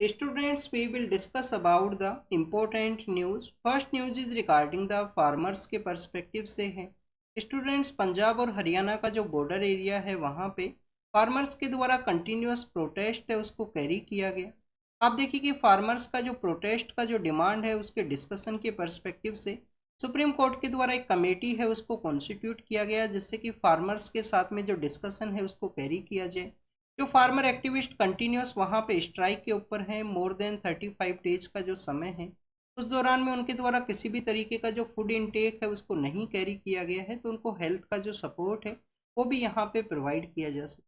Students, we will discuss about the important news. First news is regarding the farmers के perspective से है। Students, Punjab और हरियाणा का जो बॉर्डर एरिया है वहाँ पे फार्मर्स के द्वारा कंटिन्यूस प्रोटेस्ट है उसको कैरी किया गया। आप देखिए कि फार्मर्स का जो प्रोटेस्ट का जो डिमांड है उसके डिस्कशन के पर्सपेक्टिव से सुप्रीम कोर्ट के द्वारा एक कमेटी है उसको कॉन्स्टिट्यूट किया गया, जिससे कि फार्मर्स के साथ में जो डिस्कशन है उसको कैरी किया जाए। जो फार्मर एक्टिविस्ट कंटिन्यूस वहाँ पे स्ट्राइक के ऊपर हैं, मोर देन 35 डेज का जो समय है उस दौरान में उनके द्वारा किसी भी तरीके का जो फूड इनटेक है उसको नहीं कैरी किया गया है, तो उनको हेल्थ का जो सपोर्ट है वो भी यहाँ पे प्रोवाइड किया जा सकता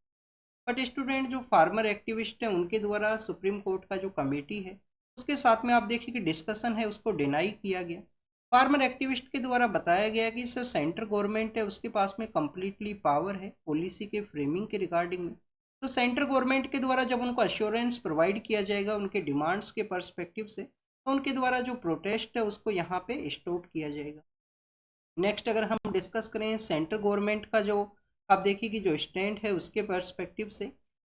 है। बट स्टूडेंट, जो फार्मर एक्टिविस्ट हैं उनके द्वारा सुप्रीम कोर्ट का जो कमेटी है उसके साथ में आप देखिए कि डिस्कशन है उसको डिनाई किया गया। फार्मर एक्टिविस्ट के द्वारा बताया गया कि सिर्फ सेंट्रल गवर्नमेंट है उसके पास में कम्प्लीटली पावर है पॉलिसी के फ्रेमिंग के रिगार्डिंग में। तो सेंट्रल गवर्नमेंट के द्वारा जब उनको अश्योरेंस प्रोवाइड किया जाएगा उनके डिमांड्स के पर्सपेक्टिव से, तो उनके द्वारा जो प्रोटेस्ट है उसको यहाँ पे स्टॉप किया जाएगा। नेक्स्ट अगर हम डिस्कस करें सेंट्रल गवर्नमेंट का जो आप देखिए कि जो स्टैंड है उसके पर्सपेक्टिव से,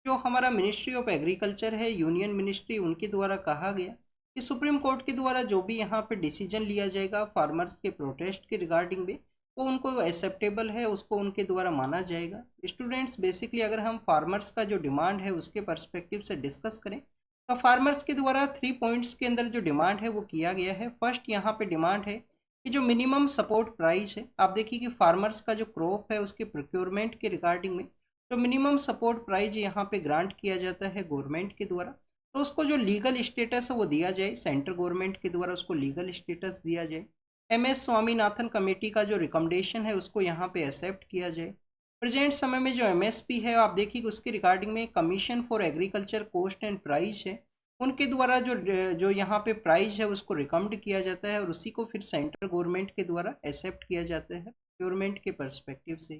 जो हमारा मिनिस्ट्री ऑफ एग्रीकल्चर है, यूनियन मिनिस्ट्री, उनके द्वारा कहा गया कि सुप्रीम कोर्ट के द्वारा जो भी यहाँ पे डिसीजन लिया जाएगा फार्मर्स के प्रोटेस्ट के रिगार्डिंग में वो उनको एक्सेप्टेबल है, उसको उनके द्वारा माना जाएगा। स्टूडेंट्स, बेसिकली अगर हम फार्मर्स का जो डिमांड है उसके पर्सपेक्टिव से डिस्कस करें तो फार्मर्स के द्वारा 3 पॉइंट्स के अंदर जो डिमांड है वो किया गया है। फर्स्ट यहाँ पे डिमांड है कि जो मिनिमम सपोर्ट प्राइस है, आप देखिए कि फार्मर्स का जो क्रॉप है उसके प्रोक्योरमेंट के रिगार्डिंग में जो मिनिमम सपोर्ट प्राइस यहाँ पे ग्रांट किया जाता है गवर्नमेंट के द्वारा, तो उसको जो लीगल स्टेटस है वो दिया जाए, सेंट्रल गवर्नमेंट के द्वारा उसको लीगल स्टेटस दिया जाए। MS स्वामीनाथन कमेटी का जो रिकमेंडेशन है उसको यहाँ पे एक्सेप्ट किया जाए। प्रेजेंट समय में जो MSP है आप देखिए कि उसके रिगार्डिंग में commission for agriculture cost and price है, उनके द्वारा जो जो यहाँ पे प्राइस है उसको रिकमेंड किया जाता है और उसी को फिर सेंट्रल गवर्नमेंट के द्वारा एक्सेप्ट किया जाता है गवर्नमेंट के पर्सपेक्टिव से।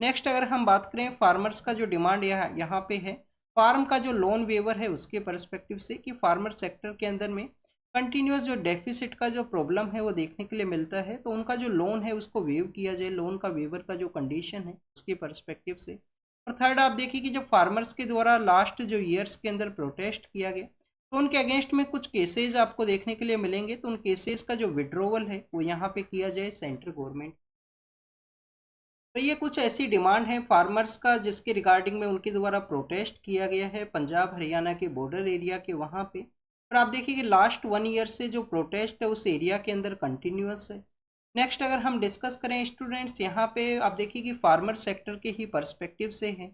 नेक्स्ट अगर हम बात करें फार्मर्स का जो डिमांड यहाँ पे है फार्म का जो लोन वेवर है उसके पर्सपेक्टिव से, कि फार्मर सेक्टर के अंदर में कंटिन्यूस जो डेफिसिट का जो प्रॉब्लम है वो देखने के लिए मिलता है, तो उनका जो लोन है उसको वेव किया जाए, लोन का वेवर का जो कंडीशन है उसके पर्सपेक्टिव से। और थर्ड आप देखिए कि जो फार्मर्स के द्वारा लास्ट जो ईयर्स के अंदर प्रोटेस्ट किया गया तो उनके अगेंस्ट में कुछ केसेस आपको देखने के लिए मिलेंगे, तो उन केसेस का जो विड्रोवल है वो यहाँ पे किया जाए सेंट्रल गवर्नमेंट। तो ये कुछ ऐसी डिमांड है फार्मर्स का जिसके रिगार्डिंग में उनके द्वारा प्रोटेस्ट किया गया है पंजाब हरियाणा के बॉर्डर एरिया के वहाँ पे। और आप देखिए कि लास्ट 1 ईयर से जो प्रोटेस्ट है उस एरिया के अंदर कंटिन्यूअस है। नेक्स्ट अगर हम डिस्कस करें स्टूडेंट्स, यहाँ पे आप देखिए कि फार्मर सेक्टर के ही पर्सपेक्टिव से है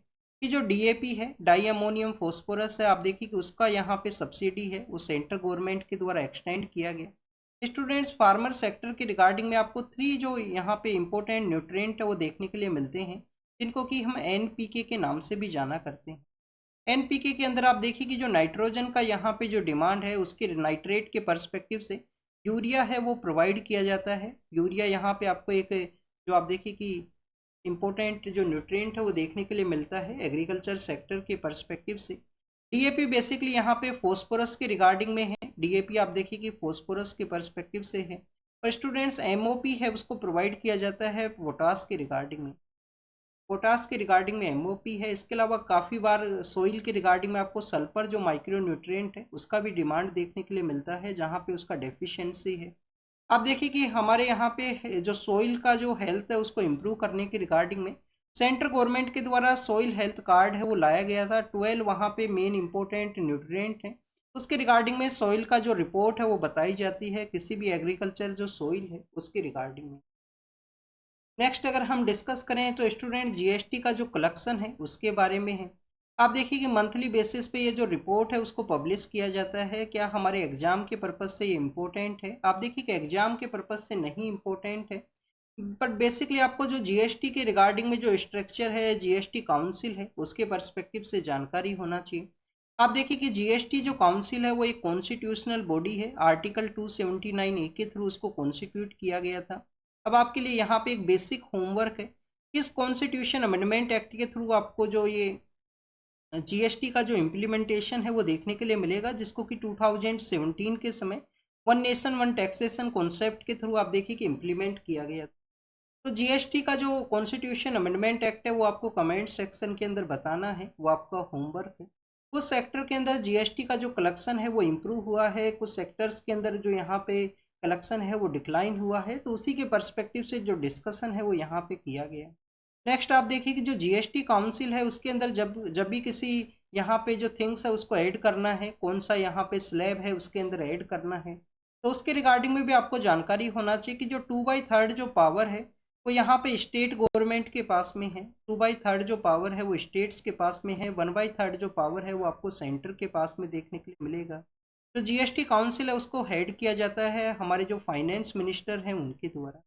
कि जो DAP है, डाई अमोनियम फॉस्फोरस है, आप देखिए कि उसका यहाँ पे सब्सिडी है वो सेंट्रल गवर्नमेंट के द्वारा एक्सटेंड किया गया। स्टूडेंट्स, फार्मर सेक्टर के रिगार्डिंग में आपको 3 जो यहाँ पे इंपॉर्टेंट न्यूट्रिएंट है वो देखने के लिए मिलते हैं, जिनको कि हम NPK के नाम से भी जाना करते हैं। NPK के अंदर आप देखिए कि जो नाइट्रोजन का यहाँ पे जो डिमांड है उसके नाइट्रेट के पर्सपेक्टिव से यूरिया है वो प्रोवाइड किया जाता है। यूरिया यहाँ पे आपको एक जो आप देखिए कि इम्पोर्टेंट जो न्यूट्रिएंट है वो देखने के लिए मिलता है एग्रीकल्चर सेक्टर के पर्सपेक्टिव से। DAP बेसिकली यहाँ पे फोस्फोरस के रिगार्डिंग में है, DAP आप देखिए कि फोस्फोरस के पर्सपेक्टिव से है। और स्टूडेंट्स, MOP है उसको प्रोवाइड किया जाता है पोटास के रिगार्डिंग में, पोटास के रिगार्डिंग में MOP है। इसके अलावा काफ़ी बार सोइल के रिगार्डिंग में आपको सल्फर जो माइक्रो न्यूट्रिएंट है उसका भी डिमांड देखने के लिए मिलता है जहाँ पे उसका डेफिशिएंसी है। आप देखिए कि हमारे यहाँ पे जो सोइल का जो हेल्थ है उसको इम्प्रूव करने के रिगार्डिंग में सेंट्रल गवर्नमेंट के द्वारा सोइल हेल्थ कार्ड है वो लाया गया था। 12 वहाँ पे मेन इंपॉर्टेंट न्यूट्रिएंट हैं, उसके रिगार्डिंग में सोइल का जो रिपोर्ट है वो बताई जाती है किसी भी एग्रीकल्चर जो सोइल है उसके रिगार्डिंग में। नेक्स्ट अगर हम डिस्कस करें तो स्टूडेंट GST का जो कलेक्शन है उसके बारे में है। आप देखिए कि मंथली बेसिस पे ये जो रिपोर्ट है उसको पब्लिश किया जाता है। क्या हमारे एग्जाम के पर्पज़ से ये इम्पोर्टेंट है? आप देखिए कि एग्जाम के पर्पज़ से नहीं इम्पोर्टेंट है, बट बेसिकली आपको जो GST के रिगार्डिंग में जो स्ट्रक्चर है, GST काउंसिल है, उसके पर्सपेक्टिव से जानकारी होना चाहिए। आप देखिए कि GST जो काउंसिल है वो एक कॉन्स्टिट्यूशनल बॉडी है, आर्टिकल 279A के थ्रू उसको कॉन्स्टिट्यूट किया गया था। अब आपके लिए यहाँ पे एक बेसिक होमवर्क है, किस कॉन्स्टिट्यूशन अमेंडमेंट एक्ट के थ्रू आपको जो ये GST का जो इम्प्लीमेंटेशन है वो देखने के लिए मिलेगा, जिसको कि 2017 के समय one nation one taxation concept के थ्रू आप देखिए कि इम्प्लीमेंट किया गया। तो GST का जो कॉन्स्टिट्यूशन अमेंडमेंट एक्ट है वो आपको कमेंट सेक्शन के अंदर बताना है, वो आपका होमवर्क है। कुछ सेक्टर के अंदर जीएसटी का जो कलेक्शन है वो इम्प्रूव हुआ है, कुछ सेक्टर्स के अंदर जो यहाँ पे कलेक्शन है वो डिक्लाइन हुआ है, तो उसी के पर्सपेक्टिव से जो डिस्कशन है वो यहाँ पे किया गया। नेक्स्ट आप देखिए कि जो जीएसटी काउंसिल है उसके अंदर जब जब भी किसी यहाँ पे जो थिंग्स है उसको ऐड करना है, कौन सा यहाँ पे स्लैब है उसके अंदर ऐड करना है, तो उसके रिगार्डिंग में भी आपको जानकारी होना चाहिए कि जो 2/3 जो पावर है वो यहाँ पे स्टेट गवर्नमेंट के पास में है, 2/3 जो पावर है वो स्टेट्स के पास में है, 1/3 जो पावर है वो आपको सेंटर के पास में देखने के लिए मिलेगा। जो जीएसटी काउंसिल है उसको हेड किया जाता है हमारे जो फाइनेंस मिनिस्टर हैं उनके द्वारा।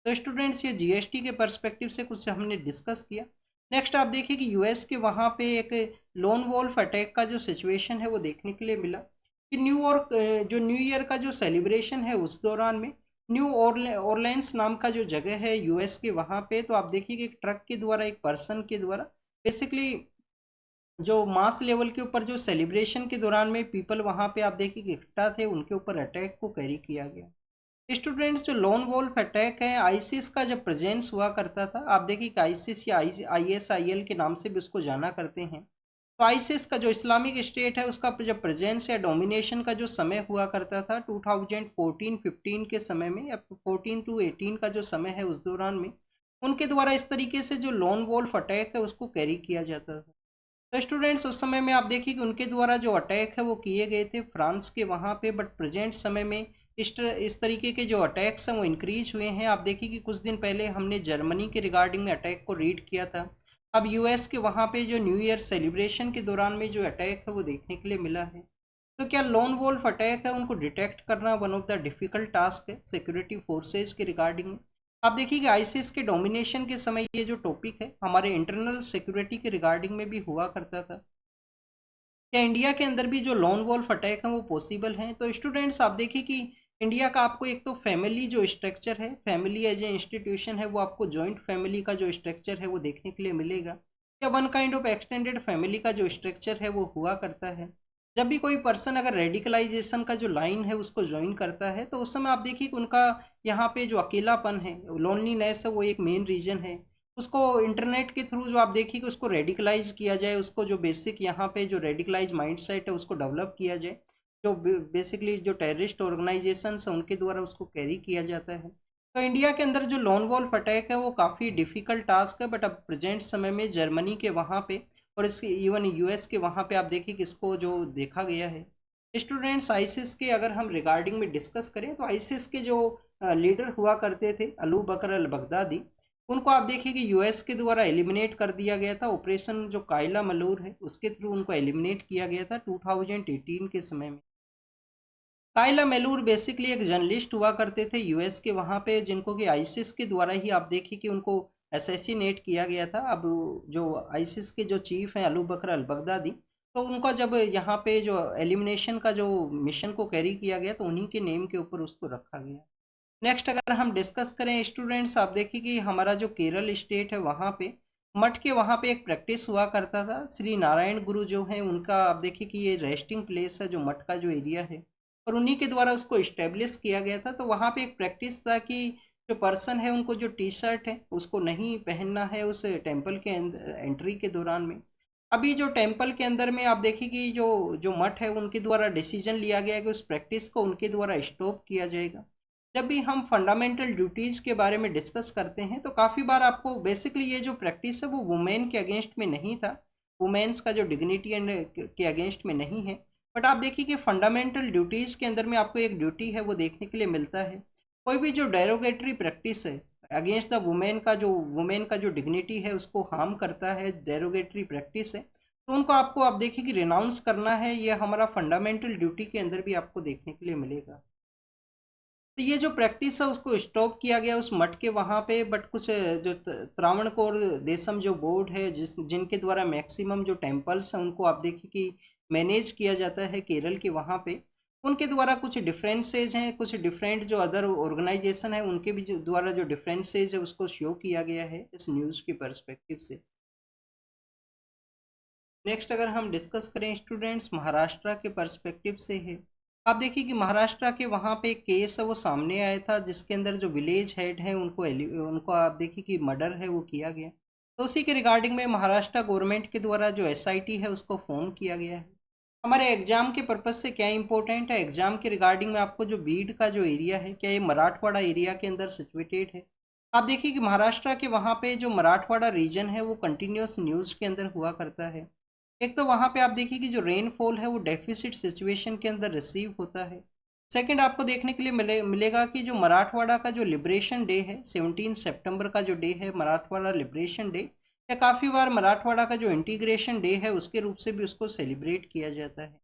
तो स्टूडेंट्स ये जीएसटी के पर्सपेक्टिव से कुछ हमने डिस्कस किया। नेक्स्ट आप देखिए कि यूएस के वहाँ पे एक लोन वोल्फ अटैक का जो सिचुएशन है वो देखने के लिए मिला कि जो न्यू ईयर का जो सेलिब्रेशन है उस दौरान में न्यू ऑरलेंस नाम का जो जगह है यूएस के वहाँ पे, तो आप देखिए कि एक ट्रक के द्वारा एक पर्सन के द्वारा बेसिकली जो मास लेवल के ऊपर जो सेलिब्रेशन के दौरान में पीपल वहाँ पे आप देखिए कि इकट्ठा थे उनके ऊपर अटैक को कैरी किया गया। स्टूडेंट्स जो लोन वोल्फ अटैक है आईसिस का जब प्रेजेंस हुआ करता था, आप देखिए कि आईसिस या आईएसआईएल के नाम से भी उसको जाना करते हैं, तो आईसिस का जो इस्लामिक स्टेट है उसका जब प्रेजेंस या डोमिनेशन का जो समय हुआ करता था 2014-15 के समय में या 14 to 18 का जो समय है उस दौरान में उनके द्वारा इस तरीके से जो लोन वोल्फ अटैक है उसको कैरी किया जाता था। तो स्टूडेंट्स उस समय में आप देखिए कि उनके द्वारा जो अटैक है वो किए गए थे फ्रांस के वहाँ पे, बट प्रेजेंट समय में इस तरीके के जो अटैक्स हैं वो इंक्रीज हुए हैं। आप देखिए कि कुछ दिन पहले हमने जर्मनी के रिगार्डिंग में अटैक को रीड किया था, अब यूएस के वहाँ पे जो न्यू ईयर सेलिब्रेशन के दौरान में जो अटैक है वो देखने के लिए मिला है। तो क्या लोन वोल्फ अटैक है उनको डिटेक्ट करना one of the difficult task है सिक्योरिटी फोर्सेज के रिगार्डिंग में। आप देखिए कि आईसिस के डोमिनेशन के समय ये जो टॉपिक है हमारे इंटरनल सिक्योरिटी के रिगार्डिंग में भी हुआ करता था। क्या इंडिया के अंदर भी जो लोन वोल्फ अटैक है वो पॉसिबल हैं? तो स्टूडेंट्स आप देखिए कि इंडिया का आपको एक तो फैमिली जो स्ट्रक्चर है, फैमिली एज ए इंस्टीट्यूशन है, वो आपको जॉइंट फैमिली का जो स्ट्रक्चर है वो देखने के लिए मिलेगा, या one kind of extended family का जो स्ट्रक्चर है वो हुआ करता है। जब भी कोई पर्सन अगर रेडिकलाइजेशन का जो लाइन है उसको ज्वाइन करता है तो उस समय आप देखिए कि उनका यहाँ पे जो अकेलापन है, लोनलीनेस है, वो एक मेन रीजन है। उसको इंटरनेट के थ्रू जो आप देखिए कि उसको रेडिकलाइज किया जाए, उसको जो बेसिक यहाँ पे जो रेडिकलाइज माइंडसेट है उसको डेवलप किया जाए, जो बेसिकली जो टेररिस्ट ऑर्गेनाइजेशन है उनके द्वारा उसको कैरी किया जाता है। तो इंडिया के अंदर जो लोन वॉल्फ अटैक है वो काफ़ी डिफिकल्ट टास्क है, बट अब प्रेजेंट समय में जर्मनी के वहाँ पे और इसके इवन यूएस के वहाँ पे आप देखिए कि इसको जो देखा गया है। स्टूडेंट्स आईसिस के अगर हम रिगार्डिंग में डिस्कस करें तो आईसिस के जो लीडर हुआ करते थे अबू बकर अल बगदादी, उनको आप देखिए कि यूएस के द्वारा एलिमिनेट कर दिया गया था, ऑपरेशन जो कायला मलूर है उसके थ्रू उनको एलिमिनेट किया गया था 2018 के समय में। कायला मेलूर बेसिकली एक जर्नलिस्ट हुआ करते थे यूएस के वहाँ पे, जिनको कि आईसिस के द्वारा ही आप देखिए कि उनको असैसिनेट किया गया था। अब जो आईसिस के जो चीफ हैं अबू बकर अल बगदादी, तो उनका जब यहाँ पे जो एलिमिनेशन का जो मिशन को कैरी किया गया तो उन्हीं के नेम के ऊपर उसको रखा गया। नेक्स्ट अगर हम डिस्कस करें स्टूडेंट्स, आप देखिए कि हमारा जो केरल स्टेट है वहाँ पे मठ के वहाँ पे एक प्रैक्टिस हुआ करता था। श्री नारायण गुरु जो है उनका आप देखिए कि ये रेस्टिंग प्लेस है जो मठ का जो एरिया है, और उन्हीं के द्वारा उसको इस्टेब्लिश किया गया था। तो वहाँ पे एक प्रैक्टिस था कि जो पर्सन है उनको जो टी शर्ट है उसको नहीं पहनना है उस टेम्पल के एंट्री के दौरान में। अभी जो टेम्पल के अंदर में आप देखिए कि जो जो मठ है उनके द्वारा डिसीजन लिया गया है कि उस प्रैक्टिस को उनके द्वारा स्टॉप किया जाएगा। जब भी हम फंडामेंटल ड्यूटीज़ के बारे में डिस्कस करते हैं तो काफ़ी बार आपको बेसिकली ये जो प्रैक्टिस है वो वुमेन के अगेंस्ट में नहीं था, वुमेन्स का जो डिग्निटी एंड के अगेंस्ट में नहीं है, बट आप देखिए कि फंडामेंटल ड्यूटीज़ के अंदर में आपको एक ड्यूटी है वो देखने के लिए मिलता है। कोई भी जो डेरोगेटरी प्रैक्टिस है अगेंस्ट द वुमेन का जो डिग्निटी है उसको हार्म करता है, डेरोगेटरी प्रैक्टिस है, तो उनको आपको आप देखिए कि रिनाउंस करना है, ये हमारा फंडामेंटल ड्यूटी के अंदर भी आपको देखने के लिए मिलेगा। तो ये जो प्रैक्टिस है उसको स्टॉप किया गया उस मठ के वहाँ पे, बट कुछ जो त्रावणकोर देशम जो बोर्ड है जिनके द्वारा मैक्सिमम जो टेम्पल्स हैं उनको आप देखिए कि मैनेज किया जाता है केरल के वहाँ पे, उनके द्वारा कुछ डिफरेंसेज हैं, कुछ डिफरेंट जो अदर ऑर्गेनाइजेशन है उनके भी द्वारा जो डिफरेंसेज है उसको शो किया गया है इस न्यूज़ के पर्सपेक्टिव से। नेक्स्ट अगर हम डिस्कस करें स्टूडेंट्स महाराष्ट्र के पर्सपेक्टिव से है। आप देखिए कि महाराष्ट्र के वहाँ पे एक केस है वो सामने आया था जिसके अंदर जो विलेज हेड है उनको आप देखिए कि मर्डर है वो किया गया। तो उसी के रिगार्डिंग में महाराष्ट्र गवर्नमेंट के द्वारा जो एसआईटी है उसको फॉर्म किया गया है। हमारे एग्जाम के पर्पज से क्या इंपॉर्टेंट है, एग्जाम के रिगार्डिंग में आपको जो बीड का जो एरिया है, क्या ये मराठवाड़ा एरिया के अंदर सिचुएटेड है। आप देखिए कि महाराष्ट्र के वहाँ पे जो मराठवाड़ा रीजन है वो कंटिन्यूस न्यूज के अंदर हुआ करता है। एक तो वहाँ पे आप देखिए कि जो रेनफॉल है वो डेफिसिट सिचुएशन के अंदर रिसीव होता है। सेकंड आपको देखने के लिए मिलेगा कि जो मराठवाड़ा का जो लिबरेशन डे है, 17 सितंबर का जो डे है मराठवाड़ा लिबरेशन डे, या काफ़ी बार मराठवाड़ा का जो इंटीग्रेशन डे है उसके रूप से भी उसको सेलिब्रेट किया जाता है।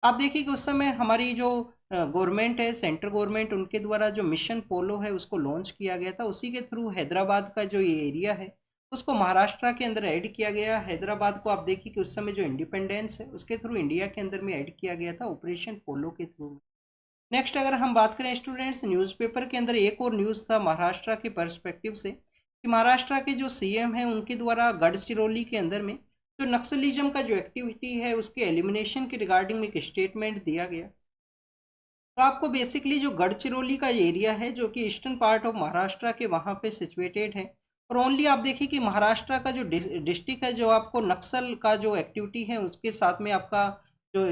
आप देखिए कि उस समय हमारी जो गवर्नमेंट है, सेंट्रल गवर्नमेंट, उनके द्वारा जो मिशन पोलो है उसको लॉन्च किया गया था। उसी के थ्रू हैदराबाद का जो ये एरिया है उसको महाराष्ट्र के अंदर ऐड किया गया। हैदराबाद को आप देखिए कि उस समय जो इंडिपेंडेंस है उसके थ्रू इंडिया के अंदर में ऐड किया गया था ऑपरेशन पोलो के थ्रू। नेक्स्ट अगर हम बात करें स्टूडेंट्स, न्यूज़पेपर के अंदर एक और न्यूज़ था महाराष्ट्र के पर्सपेक्टिव से कि महाराष्ट्र के जो सीएम हैं उनके द्वारा गढ़चिरौली के अंदर में जो नक्सलिज्म का जो एक्टिविटी है उसके एलिमिनेशन के रिगार्डिंग में एक स्टेटमेंट दिया गया। तो आपको बेसिकली जो गढ़चिरौली का एरिया है जो कि ईस्टर्न पार्ट ऑफ महाराष्ट्र के वहाँ पे सिचुएटेड है, और ओनली आप देखिए कि महाराष्ट्र का जो डिस्ट्रिक्ट है जो आपको नक्सल का जो एक्टिविटी है उसके साथ में आपका जो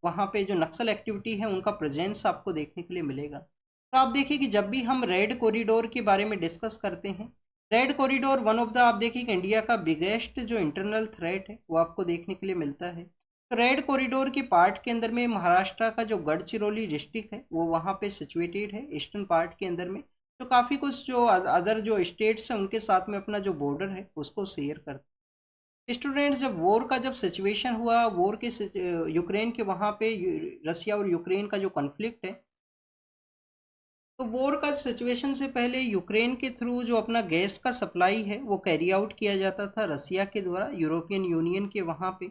वहाँ पे जो नक्सल एक्टिविटी है उनका प्रेजेंस आपको देखने के लिए मिलेगा। तो आप देखिए कि जब भी हम रेड कॉरिडोर के बारे में डिस्कस करते हैं, red corridor one of the आप देखिए कि इंडिया का बिगेस्ट जो इंटरनल थ्रेट है वो आपको देखने के लिए मिलता है। तो रेड कॉरिडोर के पार्ट के अंदर में महाराष्ट्र का जो गढ़चिरौली डिस्ट्रिक्ट है वो वहाँ पे सिचुएटेड है ईस्टर्न पार्ट के अंदर में, तो काफ़ी कुछ जो अदर जो स्टेट्स हैं उनके साथ में अपना जो बॉर्डर है उसको शेयर करते हैं। स्टूडेंट्स, जब वॉर का जब सिचुएशन हुआ, वॉर के यूक्रेन के वहाँ पे रसिया और यूक्रेन का जो कॉन्फ्लिक्ट है, तो वॉर का सिचुएशन से पहले यूक्रेन के थ्रू जो अपना गैस का सप्लाई है वो कैरी आउट किया जाता था रसिया के द्वारा यूरोपियन यूनियन के वहाँ पे।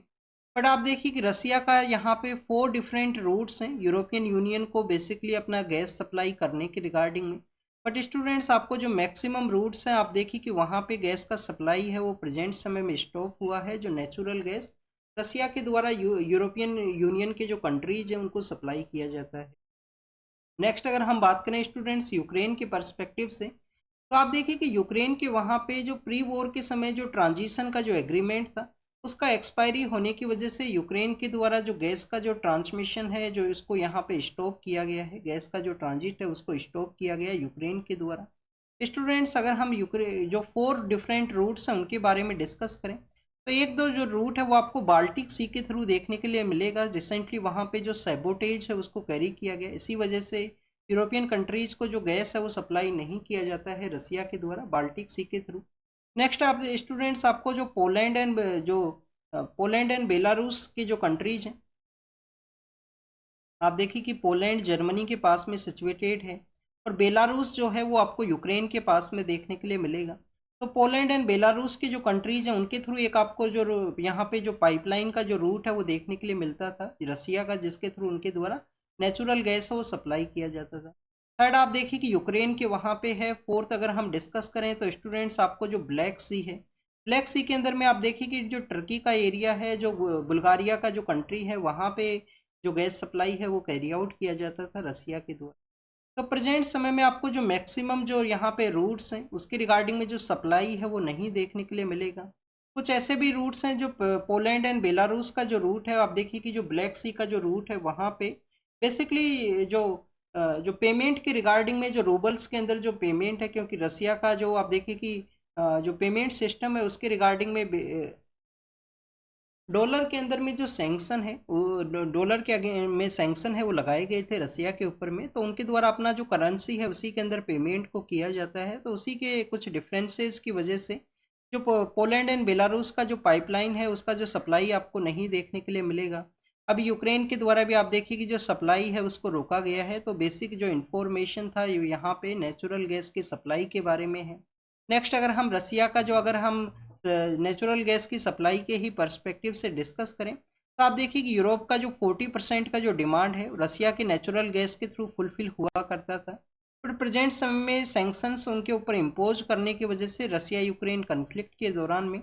बट आप देखिए कि रसिया का यहाँ पे 4 डिफरेंट रूट्स हैं यूरोपियन यूनियन को बेसिकली अपना गैस सप्लाई करने के रिगार्डिंग में। बट स्टूडेंट्स, आपको जो मैक्सिमम रूट्स हैं आप देखिए कि वहाँ पे गैस का सप्लाई है वो प्रेजेंट समय में स्टॉप हुआ है, जो नेचुरल गैस रसिया के द्वारा यूरोपियन यूनियन के जो कंट्रीज हैं उनको सप्लाई किया जाता है। नेक्स्ट अगर हम बात करें स्टूडेंट्स यूक्रेन के पर्सपेक्टिव से, तो आप देखिए कि यूक्रेन के वहाँ पे जो प्री वॉर के समय जो ट्रांजिशन का जो एग्रीमेंट था उसका एक्सपायरी होने की वजह से यूक्रेन के द्वारा जो गैस का जो ट्रांसमिशन है जो इसको यहाँ पे स्टॉप किया गया है, गैस का जो ट्रांजिट है उसको स्टॉप किया गया यूक्रेन के द्वारा। स्टूडेंट्स, अगर हम यूक्रेन जो 4 डिफरेंट रूट्स हैं उनके बारे में डिस्कस करें, तो एक दो जो रूट है वो आपको बाल्टिक सी के थ्रू देखने के लिए मिलेगा। रिसेंटली वहाँ पे जो सैबोटेज है उसको कैरी किया गया, इसी वजह से यूरोपियन कंट्रीज को जो गैस है वो सप्लाई नहीं किया जाता है रसिया के द्वारा बाल्टिक सी के थ्रू। नेक्स्ट आप स्टूडेंट्स, आपको जो पोलैंड एंड बेलारूस के जो कंट्रीज हैं, आप देखिए कि पोलैंड जर्मनी के पास में सिचुएटेड है, और बेलारूस जो है वो आपको यूक्रेन के पास में देखने के लिए मिलेगा। तो पोलैंड एंड बेलारूस की जो कंट्रीज हैं उनके थ्रू एक आपको जो यहाँ पे जो पाइपलाइन का जो रूट है वो देखने के लिए मिलता था रसिया का, जिसके थ्रू उनके द्वारा नेचुरल गैस है वो सप्लाई किया जाता था। थर्ड आप देखिए कि यूक्रेन के वहाँ पे है। फोर्थ अगर हम डिस्कस करें तो स्टूडेंट्स, आपको जो ब्लैक सी है, ब्लैक सी के अंदर में आप देखिए कि जो टर्की का एरिया है, जो बुल्गारिया का जो कंट्री है, वहाँ पे जो गैस सप्लाई है वो कैरी आउट किया जाता था रसिया के द्वारा। तो प्रेजेंट समय में आपको जो मैक्सिमम जो यहाँ पे रूट्स हैं उसके रिगार्डिंग में जो सप्लाई है वो नहीं देखने के लिए मिलेगा। कुछ ऐसे भी रूट्स हैं जो पोलैंड एंड बेलारूस का जो रूट है, आप देखिए कि जो ब्लैक सी का जो रूट है वहाँ पे बेसिकली जो पेमेंट के रिगार्डिंग में जो रूबल्स के अंदर जो पेमेंट है, क्योंकि रसिया का जो आप देखिए कि जो पेमेंट सिस्टम है उसके रिगार्डिंग में डॉलर के अंदर में जो सैंक्शन है वो डॉलर के आगे में सैंक्शन है वो लगाए गए थे रसिया के ऊपर में, तो उनके द्वारा अपना जो करेंसी है उसी के अंदर पेमेंट को किया जाता है। तो उसी के कुछ डिफरेंसेस की वजह से जो पोलैंड एंड बेलारूस का जो पाइपलाइन है उसका जो सप्लाई आपको नहीं देखने के लिए मिलेगा। अभी यूक्रेन के द्वारा भी आप देखिए कि जो सप्लाई है उसको रोका गया है। तो बेसिक जो इन्फॉर्मेशन था यहाँ पे नेचुरल गैस की सप्लाई के बारे में है। नेक्स्ट अगर हम रसिया का जो अगर हम नेचुरल गैस की सप्लाई के ही पर्सपेक्टिव से डिस्कस करें, तो आप देखिए कि यूरोप का जो 40% का जो डिमांड है रसिया के नेचुरल गैस के थ्रू फुलफिल हुआ करता था। बट प्रेजेंट समय में सैंक्शंस उनके ऊपर इम्पोज करने की वजह से रसिया यूक्रेन कन्फ्लिक्ट के दौरान में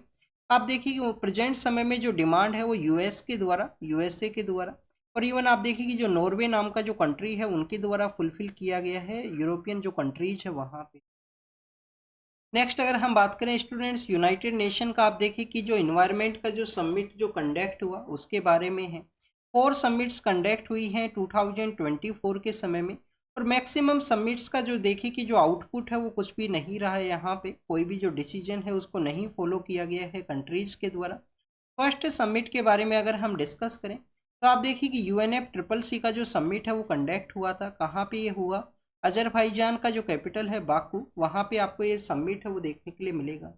आप देखिए कि प्रेजेंट समय में जो डिमांड है वो यूएस के द्वारा, यूएसए के द्वारा, और इवन आप देखिए कि जो नॉर्वे नाम का जो कंट्री है उनके द्वारा फुलफिल किया गया है यूरोपियन जो कंट्रीज है वहाँ पे। नेक्स्ट अगर हम बात करें स्टूडेंट्स यूनाइटेड नेशन का, आप देखिए कि जो इन्वायरमेंट का जो समिट जो कंडक्ट हुआ उसके बारे में है। 4 समिट्स कंडक्ट हुई हैं 2024 के समय में, और मैक्सिमम समिट्स का जो देखिए कि जो आउटपुट है वो कुछ भी नहीं रहा है। यहाँ पे कोई भी जो डिसीजन है उसको नहीं फॉलो किया गया है कंट्रीज के द्वारा। फर्स्ट समिट के बारे में अगर हम डिस्कस करें तो आप देखिए कि यूएनएफ ट्रिपल सी का जो समिट है वो कंडक्ट हुआ था। कहाँ पे ये हुआ? अजरबैजान का जो कैपिटल है बाकू, वहाँ पे आपको ये समिट है वो देखने के लिए मिलेगा।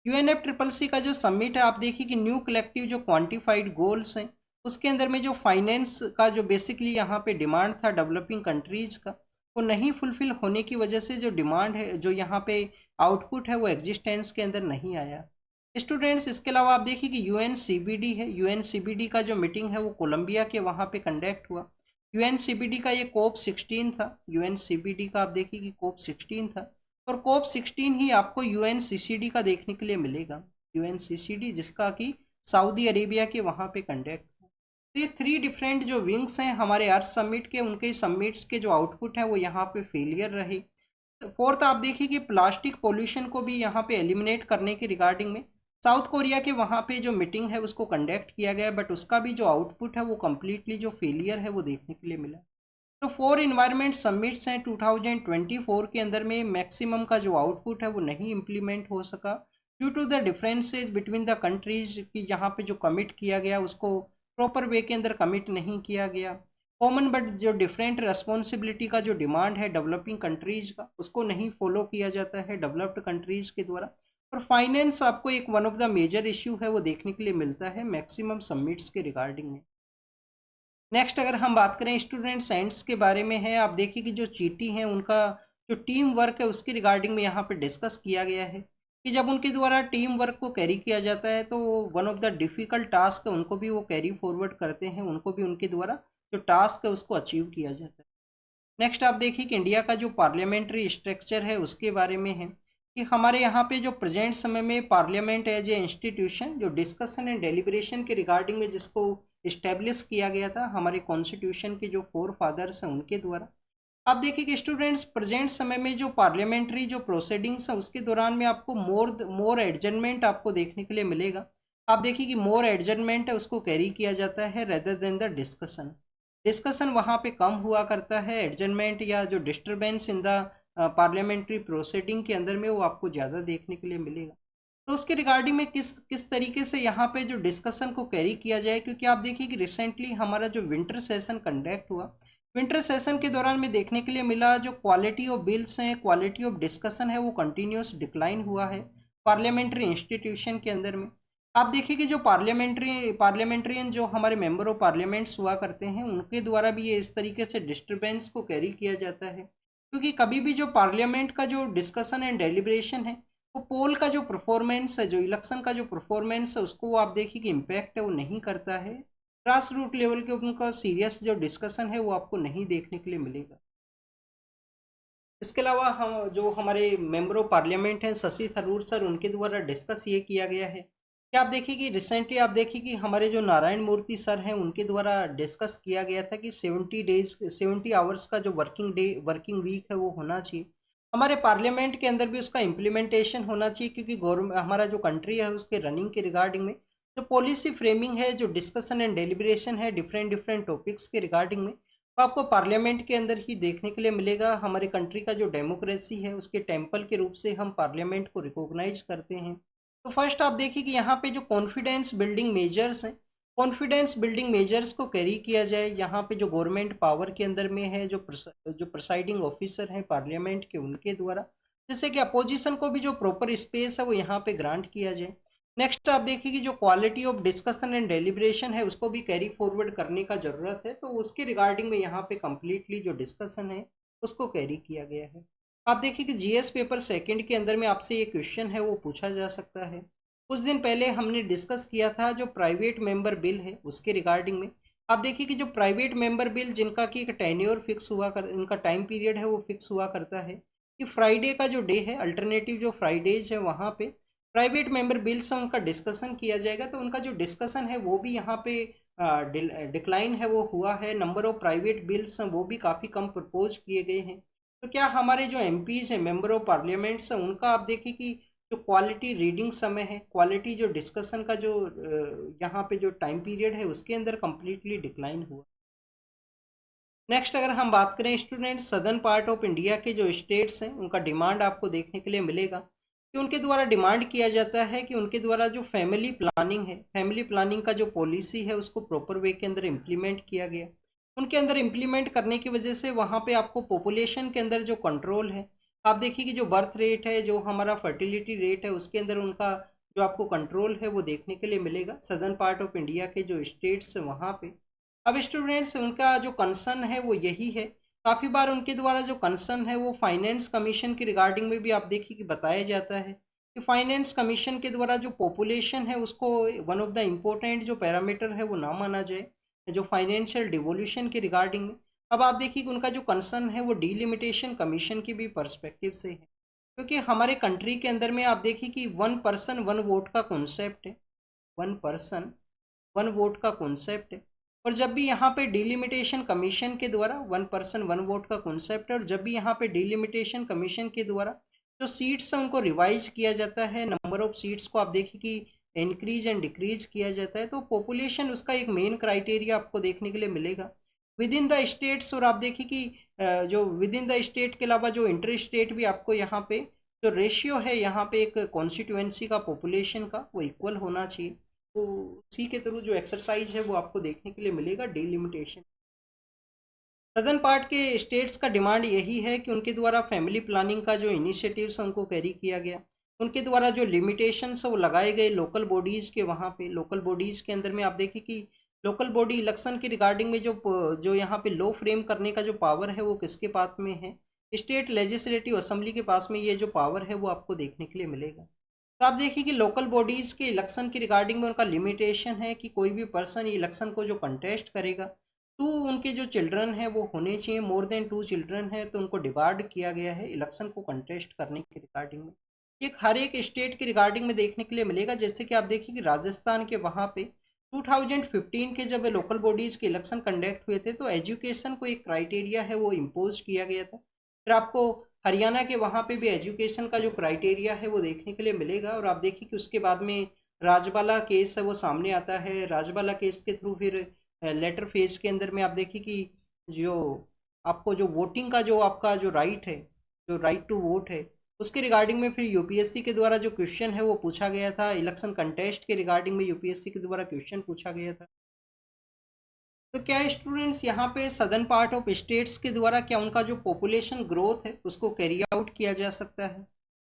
यूएनएफ ट्रिपल सी का जो समिट है, आप देखिए कि न्यू कलेक्टिव जो क्वांटिफाइड गोल्स हैं उसके अंदर में जो फाइनेंस का जो बेसिकली यहाँ पे डिमांड था डेवलपिंग कंट्रीज का, वो नहीं फुलफिल होने की वजह से जो डिमांड है, जो यहाँ पे आउटपुट है वो एग्जिस्टेंस के अंदर नहीं आया। स्टूडेंट्स इसके अलावा आप देखिए कि यूएनसीबीडी है, यूएनसीबीडी का जो मीटिंग है वो कोलंबिया के वहाँ पे कंडक्ट हुआ। यूएनसीबीडी का ये कोप 16 था। यूएनसीबीडी का आप देखिए कि कोप 16 था, और कोप 16 ही आपको यूएनसीसीडी का देखने के लिए मिलेगा। यूएनसीसीडी जिसका कि सऊदी अरेबिया के वहाँ पे कंडक्ट। तो ये 3 डिफरेंट जो विंग्स हैं हमारे अर्थ समिट के, उनके समिट्स के जो आउटपुट है वो यहाँ पे फेलियर रहे। फोर्थ आप देखिए कि प्लास्टिक पोल्यूशन को भी यहाँ पे एलिमिनेट करने के रिगार्डिंग में साउथ कोरिया के वहाँ पे जो मीटिंग है उसको कंडक्ट किया गया, बट उसका भी जो आउटपुट है वो कम्प्लीटली जो फेलियर है वो देखने के लिए मिला। तो 4 इन्वायरमेंट समिट्स हैं 2024 के अंदर में, मैक्सिमम का जो आउटपुट है वो नहीं इम्प्लीमेंट हो सका due to the differences between the countries की। यहाँ पे जो कमिट किया गया उसको प्रॉपर वे के अंदर कमिट नहीं किया गया। कॉमन बट जो डिफरेंट रेस्पॉन्सिबिलिटी का जो डिमांड है डेवलपिंग कंट्रीज का, उसको नहीं फॉलो किया जाता है डेवलप्ड कंट्रीज के द्वारा। और फाइनेंस आपको एक one of the major issue है वो देखने के लिए मिलता है मैक्सिमम समिट्स के रिगार्डिंग में। नेक्स्ट अगर हम बात करें स्टूडेंट साइंस के बारे में है, आप देखिए कि जो चीटी हैं उनका जो टीम वर्क है उसके रिगार्डिंग में यहाँ पे डिस्कस किया गया है कि जब उनके द्वारा टीम वर्क को कैरी किया जाता है तो one of the difficult task है उनको भी वो कैरी फॉरवर्ड करते हैं, उनको भी उनके द्वारा जो टास्क है उसको अचीव किया जाता है। नेक्स्ट आप देखिए कि इंडिया का जो पार्लियामेंट्री स्ट्रक्चर है उसके बारे में है कि हमारे यहाँ पे जो प्रेजेंट समय में पार्लियामेंट एज ए इंस्टीट्यूशन जो डिस्कशन एंड डेलिब्रेशन के रिगार्डिंग में जिसको इस्टेब्लिश किया गया था हमारे कॉन्स्टिट्यूशन के जो 4 फादर्स हैं उनके द्वारा। आप देखिए कि स्टूडेंट्स प्रेजेंट समय में जो पार्लियामेंट्री जो प्रोसीडिंग्स हैं उसके दौरान में आपको मोर एडजर्नमेंट आपको देखने के लिए मिलेगा। आप देखिए कि मोर एडजर्नमेंट है उसको कैरी किया जाता है rather than the discussion. Discussion वहाँ पे कम हुआ करता है, एडजर्नमेंट या जो disturbance in the parliamentary proceeding के अंदर में वो आपको ज़्यादा देखने के लिए मिलेगा। तो उसके रिगार्डिंग में किस किस तरीके से यहाँ पे जो डिस्कशन को कैरी किया जाए, क्योंकि आप देखिए कि रिसेंटली हमारा जो विंटर सेशन कंडक्ट हुआ, विंटर सेशन के दौरान में देखने के लिए मिला जो क्वालिटी ऑफ बिल्स हैं, क्वालिटी ऑफ डिस्कशन है वो कंटिन्यूस डिक्लाइन हुआ है पार्लियामेंट्री इंस्टीट्यूशन के अंदर में। आप देखिए कि जो पार्लियामेंट्रियन जो हमारे मेंबर ऑफ पार्लियामेंट्स हुआ करते हैं उनके द्वारा भी ये इस तरीके से डिस्टर्बेंस को कैरी किया जाता है, क्योंकि कभी भी जो पार्लियामेंट का जो डिस्कशन एंड डेलिब्रेशन है वो पोल का जो परफॉर्मेंस है, जो इलेक्शन का जो परफॉर्मेंस है उसको वो आप देखिए कि इम्पैक्ट है वो नहीं करता है। ग्रास रूट लेवल के उनका सीरियस जो डिस्कशन है वो आपको नहीं देखने के लिए मिलेगा। इसके अलावा हम जो हमारे मेंबर ऑफ पार्लियामेंट हैं शशि थरूर सर, उनके द्वारा डिस्कस ये किया गया है कि आप देखिए कि रिसेंटली आप देखिए कि हमारे जो नारायण मूर्ति सर हैं उनके द्वारा डिस्कस किया गया था कि 70 आवर्स का जो वर्किंग वीक है वो होना चाहिए हमारे पार्लियामेंट के अंदर भी, उसका इम्प्लीमेंटेशन होना चाहिए, क्योंकि गवर्नमेंट हमारा जो कंट्री है उसके रनिंग के रिगार्डिंग में जो पॉलिसी फ्रेमिंग है, जो डिस्कशन एंड डेलिब्रेशन है डिफरेंट डिफरेंट टॉपिक्स के रिगार्डिंग में, तो आपको पार्लियामेंट के अंदर ही देखने के लिए मिलेगा। हमारे कंट्री का जो डेमोक्रेसी है उसके टेम्पल के रूप से हम पार्लियामेंट को रिकॉग्नाइज करते हैं। तो फर्स्ट आप देखिए कि यहाँ पे जो कॉन्फिडेंस बिल्डिंग मेजर्स हैं, कॉन्फिडेंस बिल्डिंग मेजर्स को कैरी किया जाए। यहाँ पे जो गवर्नमेंट पावर के अंदर में है, जो प्रिसाइडिंग ऑफिसर हैं पार्लियामेंट के उनके द्वारा, जिससे कि अपोजिशन को भी जो प्रॉपर स्पेस है वो यहाँ पे ग्रांट किया जाए। नेक्स्ट आप देखिए कि जो quality of discussion and deliberation है उसको भी कैरी फॉरवर्ड करने का ज़रूरत है, तो उसके रिगार्डिंग में यहाँ पे कम्प्लीटली जो डिस्कशन है उसको कैरी किया गया है। आप देखिए कि जीएस पेपर सेकंड के अंदर में आपसे ये क्वेश्चन है वो पूछा जा सकता है। कुछ दिन पहले हमने डिस्कस किया था जो प्राइवेट मेंबर बिल है उसके रिगार्डिंग में। आप देखिए कि जो प्राइवेट मेंबर बिल जिनका कि एक टेन्योर फिक्स हुआ कर, इनका टाइम पीरियड है वो फिक्स हुआ करता है कि फ्राइडे का जो डे है, अल्टरनेटिव जो फ्राइडेज है वहाँ पे प्राइवेट मेंबर बिल्स हैं उनका डिस्कशन किया जाएगा। तो उनका जो डिस्कशन है वो भी यहाँ पे डिक्लाइन है वो हुआ है। नंबर ऑफ प्राइवेट बिल्स हैं वो भी काफ़ी कम प्रपोज किए गए हैं। तो क्या हमारे जो एमपीज हैं, मेंबर ऑफ पार्लियामेंट्स हैं, उनका आप देखिए कि जो क्वालिटी रीडिंग समय है, क्वालिटी जो डिस्कशन का जो यहाँ पे जो टाइम पीरियड है उसके अंदर कम्प्लीटली डिक्लाइन हुआ। नेक्स्ट अगर हम बात करें student, southern part of India के जो स्टेट्स हैं उनका डिमांड आपको देखने के लिए मिलेगा कि उनके द्वारा डिमांड किया जाता है कि उनके द्वारा जो फैमिली प्लानिंग है, फैमिली प्लानिंग का जो पॉलिसी है उसको प्रॉपर वे के अंदर इम्प्लीमेंट किया गया। उनके अंदर इम्प्लीमेंट करने की वजह से वहाँ पे आपको पॉपुलेशन के अंदर जो कंट्रोल है, आप देखिए कि जो बर्थ रेट है, जो हमारा फर्टिलिटी रेट है, उसके अंदर उनका जो आपको कंट्रोल है वो देखने के लिए मिलेगा सदर्न पार्ट ऑफ इंडिया के जो स्टेट्स हैं वहाँ पे। अब स्टूडेंट्स उनका जो कंसर्न है वो यही है, काफ़ी बार उनके द्वारा जो कंसर्न है वो फाइनेंस कमीशन की रिगार्डिंग में भी आप देखिए कि बताया जाता है कि फाइनेंस कमीशन के द्वारा जो पॉपुलेशन है उसको वन ऑफ द इम्पोर्टेंट जो पैरामीटर है वो ना माना जाए, जो फाइनेंशियल डिवोल्यूशन की रिगार्डिंग में। अब आप देखिए कि उनका जो कंसर्न है वो डीलिमिटेशन कमीशन की भी पर्सपेक्टिव से है, क्योंकि हमारे कंट्री के अंदर में आप देखिए कि वन पर्सन वन वोट का कॉन्सेप्ट है, वन पर्सन वन वोट का कॉन्सेप्ट है। और जब भी यहाँ पे डिलिमिटेशन कमीशन के द्वारा वन पर्सन वन वोट का कॉन्सेप्ट है, और जब भी यहाँ पे डिलिमिटेशन कमीशन के द्वारा जो सीट्स हैं उनको रिवाइज किया जाता है, नंबर ऑफ सीट्स को आप देखिए कि इंक्रीज एंड डिक्रीज किया जाता है, तो पॉपुलेशन उसका एक मेन क्राइटेरिया आपको देखने के लिए मिलेगा विद इन द स्टेट्स। और आप देखिए कि जो विद इन द स्टेट के अलावा जो इंटर स्टेट भी आपको यहाँ पे जो रेशियो है यहाँ पे एक कॉन्स्टिट्यूएंसी का पॉपुलेशन का वो इक्वल होना चाहिए। तो उसी के थ्रू जो एक्सरसाइज है वो आपको देखने के लिए मिलेगा डिलिमिटेशन। सदर्न पार्ट के स्टेट्स का डिमांड यही है कि उनके द्वारा फैमिली प्लानिंग का जो इनिशिएटिव्स उनको कैरी किया गया, उनके द्वारा जो लिमिटेशंस वो लगाए गए लोकल बॉडीज़ के, वहाँ पे लोकल बॉडीज़ के अंदर में आप देखिए कि लोकल बॉडी इलेक्शन की रिगार्डिंग में जो जो यहाँ पे लॉ फ्रेम करने का जो पावर है वो किसके पास में है, स्टेट लेजिस्लेटिव असेंबली के पास में ये जो पावर है वो आपको देखने के लिए मिलेगा। तो आप देखिए कि लोकल बॉडीज़ के इलेक्शन की रिगार्डिंग में उनका लिमिटेशन है कि कोई भी पर्सन इलेक्शन को जो कंटेस्ट करेगा, टू उनके जो चिल्ड्रन है वो होने चाहिए, मोर देन टू चिल्ड्रन है तो उनको डिवाइड किया गया है इलेक्शन को कंटेस्ट करने की रिगार्डिंग में। एक हर एक स्टेट की रिगार्डिंग में देखने के लिए मिलेगा, जैसे कि आप देखिए कि राजस्थान के वहाँ पे 2015 के जब लोकल बॉडीज़ के इलेक्शन कंडक्ट हुए थे तो एजुकेशन को एक क्राइटेरिया है वो इम्पोज किया गया था। फिर आपको हरियाणा के वहाँ पे भी एजुकेशन का जो क्राइटेरिया है वो देखने के लिए मिलेगा। और आप देखिए कि उसके बाद में राजबाला केस है वो सामने आता है, राजबाला केस के थ्रू फिर लेटर फेज के अंदर में आप देखिए कि जो आपको जो वोटिंग का जो आपका जो राइट है, जो राइट टू वोट है, उसके रिगार्डिंग में फिर यूपीएससी के द्वारा जो क्वेश्चन है वो पूछा गया था, इलेक्शन कंटेस्ट के रिगार्डिंग में यूपीएससी के द्वारा क्वेश्चन पूछा गया था। तो क्या स्टूडेंट्स यहाँ पे सदर्न पार्ट ऑफ स्टेट्स के द्वारा क्या उनका जो पॉपुलेशन ग्रोथ है उसको कैरी आउट किया जा सकता है।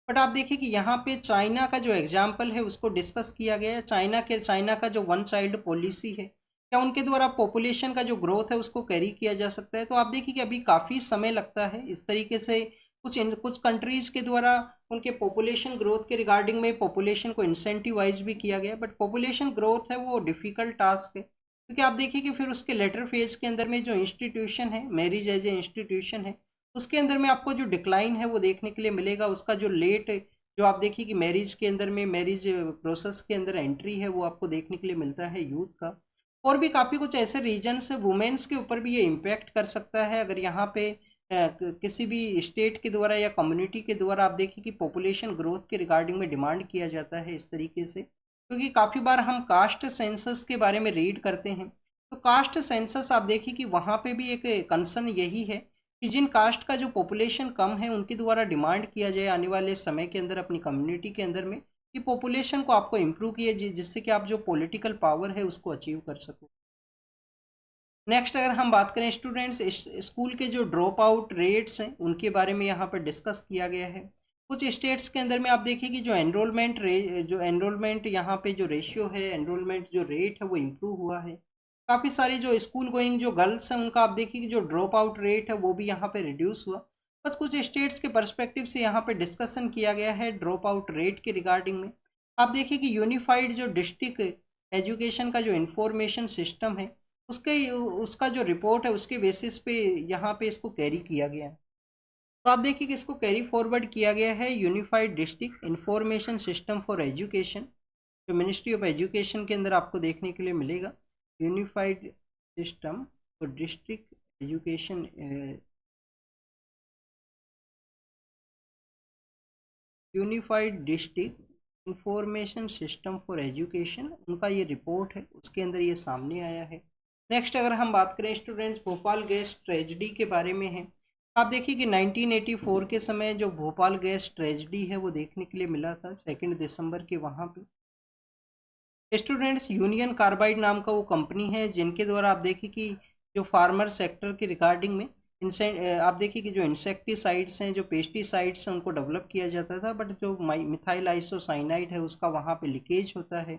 बट आप देखिए कि यहाँ पे चाइना का जो एग्जाम्पल है उसको डिस्कस किया गया है, चाइना का जो वन चाइल्ड पॉलिसी है, क्या उनके द्वारा पॉपुलेशन का जो ग्रोथ है उसको कैरी किया जा सकता है। तो आप देखिए कि अभी काफ़ी समय लगता है इस तरीके से कुछ कंट्रीज़ के द्वारा उनके पॉपुलेशन ग्रोथ के रिगार्डिंग में पॉपुलेशन को इंसेंटिवाइज भी किया गया, बट पॉपुलेशन ग्रोथ है वो डिफ़िकल्ट टास्क है, क्योंकि आप देखिए कि फिर उसके लेटर फेज के अंदर में जो इंस्टीट्यूशन है, मैरिज एज ए इंस्टीट्यूशन है, उसके अंदर में आपको जो डिक्लाइन है वो देखने के लिए मिलेगा, उसका जो लेट जो आप देखिए कि मैरिज के अंदर में मैरिज प्रोसेस के अंदर एंट्री है वो आपको देखने के लिए मिलता है यूथ का। और भी काफ़ी कुछ ऐसे रीजन्स है, वुमेन्स के ऊपर भी ये इम्पैक्ट कर सकता है अगर यहाँ पे किसी भी स्टेट के द्वारा या कम्युनिटी के द्वारा आप देखिए कि पॉपुलेशन ग्रोथ के रिगार्डिंग में डिमांड किया जाता है इस तरीके से, क्योंकि काफ़ी बार हम कास्ट सेंसस के बारे में रीड करते हैं। तो कास्ट सेंसस आप देखिए कि वहाँ पे भी एक कंसर्न यही है कि जिन कास्ट का जो पॉपुलेशन कम है उनके द्वारा डिमांड किया जाए आने वाले समय के अंदर अपनी कम्युनिटी के अंदर में कि पॉपुलेशन को आपको इम्प्रूव किए जिससे कि आप जो पॉलिटिकल पावर है उसको अचीव कर सको। नेक्स्ट अगर हम बात करें स्टूडेंट्स, स्कूल के जो ड्रॉप आउट रेट्स हैं उनके बारे में यहाँ पर डिस्कस किया गया है। कुछ स्टेट्स के अंदर में आप देखिए कि जो एनरोलमेंट यहाँ पे जो रेशियो है, एनरोलमेंट जो रेट है वो इम्प्रूव हुआ है। काफ़ी सारी जो स्कूल गोइंग जो गर्ल्स हैं उनका आप देखिए कि जो ड्रॉप आउट रेट है वो भी यहाँ पे रिड्यूस हुआ। बस कुछ स्टेट्स के पर्सपेक्टिव से यहाँ पे डिस्कशन किया गया है ड्रॉप आउट रेट के रिगार्डिंग में। आप देखिए कि यूनिफाइड जो डिस्ट्रिक्ट एजुकेशन का जो इंफॉर्मेशन सिस्टम है उसके उसका जो रिपोर्ट है उसके बेसिस पे यहाँ पे इसको कैरी किया गया है। तो आप देखिए कि इसको कैरी फॉरवर्ड किया गया है unified district information system for education, जो मिनिस्ट्री ऑफ एजुकेशन के अंदर आपको देखने के लिए मिलेगा, unified system for district education unified district information system for education, उनका ये रिपोर्ट है, उसके अंदर ये सामने आया है। नेक्स्ट अगर हम बात करें स्टूडेंट्स, भोपाल गैस ट्रेजिडी के बारे में है। आप देखिए कि 1984 के समय जो भोपाल गैस ट्रेजिडी है वो देखने के लिए मिला था 2 दिसंबर के वहाँ पे। स्टूडेंट्स, यूनियन कार्बाइड नाम का वो कंपनी है जिनके द्वारा आप देखिए कि जो फार्मर सेक्टर के रिगार्डिंग में आप देखिए कि जो इंसेक्टिसाइड्स हैं, जो पेस्टिसाइड्स हैं, उनको डेवलप किया जाता था, बट जो मिथाइल आइसोसाइनाइड है उसका वहाँ पे लीकेज होता है।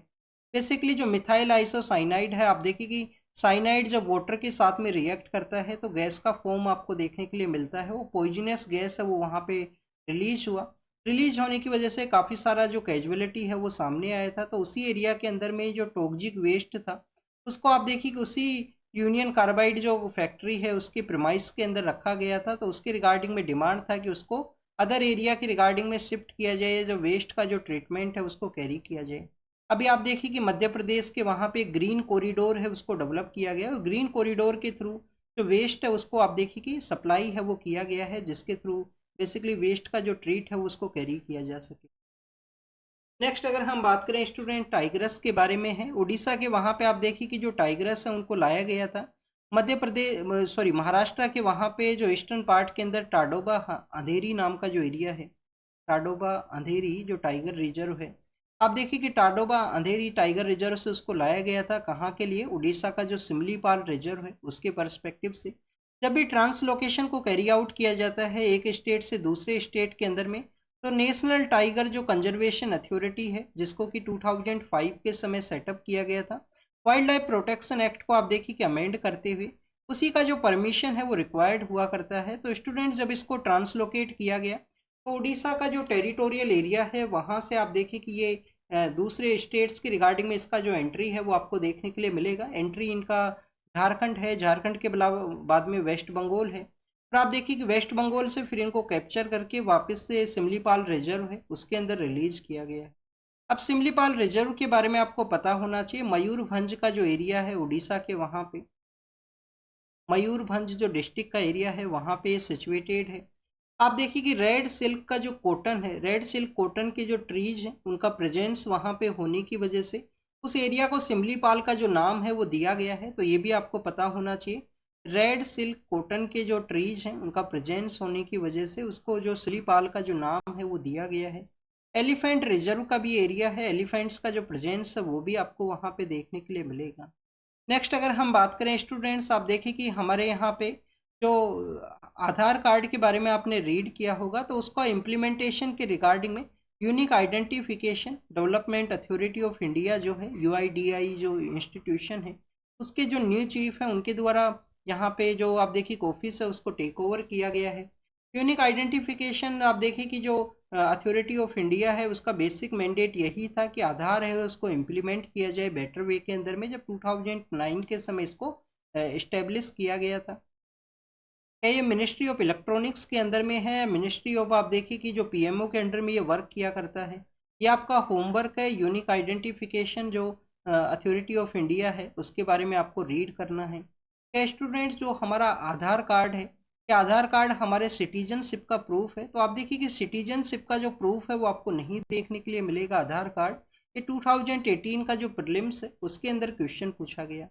बेसिकली जो मिथाइल आइसोसाइनाइड है, आप देखिए कि साइनाइड जब वाटर के साथ में रिएक्ट करता है तो गैस का फॉर्म आपको देखने के लिए मिलता है, वो पॉइजनस गैस है, वो वहाँ पे रिलीज हुआ। रिलीज होने की वजह से काफ़ी सारा जो कैजुअलिटी है वो सामने आया था। तो उसी एरिया के अंदर में जो टॉक्सिक वेस्ट था उसको आप देखिए कि उसी यूनियन कार्बाइड जो फैक्ट्री है उसके प्रीमाइस के अंदर रखा गया था। तो उसके रिगार्डिंग में डिमांड था कि उसको अदर एरिया के रिगार्डिंग में शिफ्ट किया जाए, जो वेस्ट का जो ट्रीटमेंट है उसको कैरी किया जाए। अभी आप देखिए कि मध्य प्रदेश के वहाँ पे ग्रीन कॉरिडोर है उसको डेवलप किया गया है, और ग्रीन कॉरिडोर के थ्रू जो वेस्ट है उसको आप देखिए कि सप्लाई है वो किया गया है, जिसके थ्रू बेसिकली वेस्ट का जो ट्रीट है उसको कैरी किया जा सके। नेक्स्ट अगर हम बात करें स्टूडेंट टाइग्रस के बारे में है, उड़ीसा के वहाँ पे आप देखिए कि जो टाइग्रस है उनको लाया गया था मध्य प्रदेश सॉरी महाराष्ट्र के वहाँ पे जो ईस्टर्न पार्ट के अंदर टाडोबा अंधेरी नाम का जो एरिया है, टाडोबा अंधेरी जो टाइगर रिजर्व है, आप देखिए कि टाडोबा अंधेरी टाइगर रिजर्व से उसको लाया गया था। कहाँ के लिए? उड़ीसा का जो सिमलीपाल रिजर्व है उसके पर्सपेक्टिव से। जब भी ट्रांसलोकेशन को कैरी आउट किया जाता है एक स्टेट से दूसरे स्टेट के अंदर में, तो नेशनल टाइगर जो कंजर्वेशन अथॉरिटी है, जिसको कि 2005 के समय सेटअप किया गया था, वाइल्ड लाइफ प्रोटेक्शन एक्ट को आप देखिए कि अमेंड करते हुए उसी का जो परमिशन है वो रिक्वायर्ड हुआ करता है। तो स्टूडेंट्स, जब इसको ट्रांसलोकेट किया गया तो उड़ीसा का जो टेरिटोरियल एरिया है वहाँ से आप देखिए कि ये दूसरे स्टेट्स के रिगार्डिंग में इसका जो एंट्री है वो आपको देखने के लिए मिलेगा। एंट्री इनका झारखंड है, झारखंड के बाद में वेस्ट बंगाल है, और आप देखिए कि वेस्ट बंगाल से फिर इनको कैप्चर करके वापस से सिमलीपाल रिजर्व है उसके अंदर रिलीज किया गया है। अब सिमलीपाल रिजर्व के बारे में आपको पता होना चाहिए, मयूरभंज का जो एरिया है उड़ीसा के, वहाँ पे मयूरभंज जो डिस्ट्रिक्ट का एरिया है वहाँ पे सिचुएटेड है। आप देखिए कि रेड सिल्क का जो कॉटन है, रेड सिल्क कॉटन के जो ट्रीज हैं उनका प्रेजेंस वहाँ पे होने की वजह से उस एरिया को सिमलीपाल का जो नाम है वो दिया गया है। तो ये भी आपको पता होना चाहिए, रेड सिल्क कॉटन के जो ट्रीज हैं उनका प्रेजेंस होने की वजह से उसको जो सिमलीपाल का जो नाम है वो दिया गया है। एलिफेंट रिजर्व का भी एरिया है, एलिफेंट्स का जो प्रेजेंस है वो भी आपको वहाँ पे देखने के लिए मिलेगा। नेक्स्ट अगर हम बात करें स्टूडेंट्स, आप देखिए कि हमारे यहाँ पे जो आधार कार्ड के बारे में आपने रीड किया होगा, तो उसका इम्प्लीमेंटेशन के रिगार्डिंग में unique identification development authority of India जो है, यूआईडीआई जो इंस्टीट्यूशन है, उसके जो न्यू चीफ हैं उनके द्वारा यहाँ पे जो आप देखिए ऑफिस है उसको टेक ओवर किया गया है। यूनिक आइडेंटिफिकेशन आप देखिए कि जो अथॉरिटी ऑफ इंडिया है उसका बेसिक मैंडेट यही था कि आधार है उसको इम्प्लीमेंट किया जाए बेटर वे के अंदर में, जब 2009 के समय इसको इस्टेब्लिश किया गया था। ये मिनिस्ट्री ऑफ इलेक्ट्रॉनिक्स के अंदर में है, मिनिस्ट्री ऑफ आप देखिए कि जो पीएमओ के अंडर में ये वर्क किया करता है। ये आपका होमवर्क है, यूनिक आइडेंटिफिकेशन जो अथॉरिटी ऑफ इंडिया है उसके बारे में आपको रीड करना है। क्या स्टूडेंट्स, जो हमारा आधार कार्ड है, क्या आधार कार्ड हमारे सिटीजनशिप का प्रूफ है? तो आप देखिए कि सिटीजनशिप का जो प्रूफ है वो आपको नहीं देखने के लिए मिलेगा आधार कार्ड। ये 2018 का जो प्रीलिम्स है उसके अंदर क्वेश्चन पूछा गया।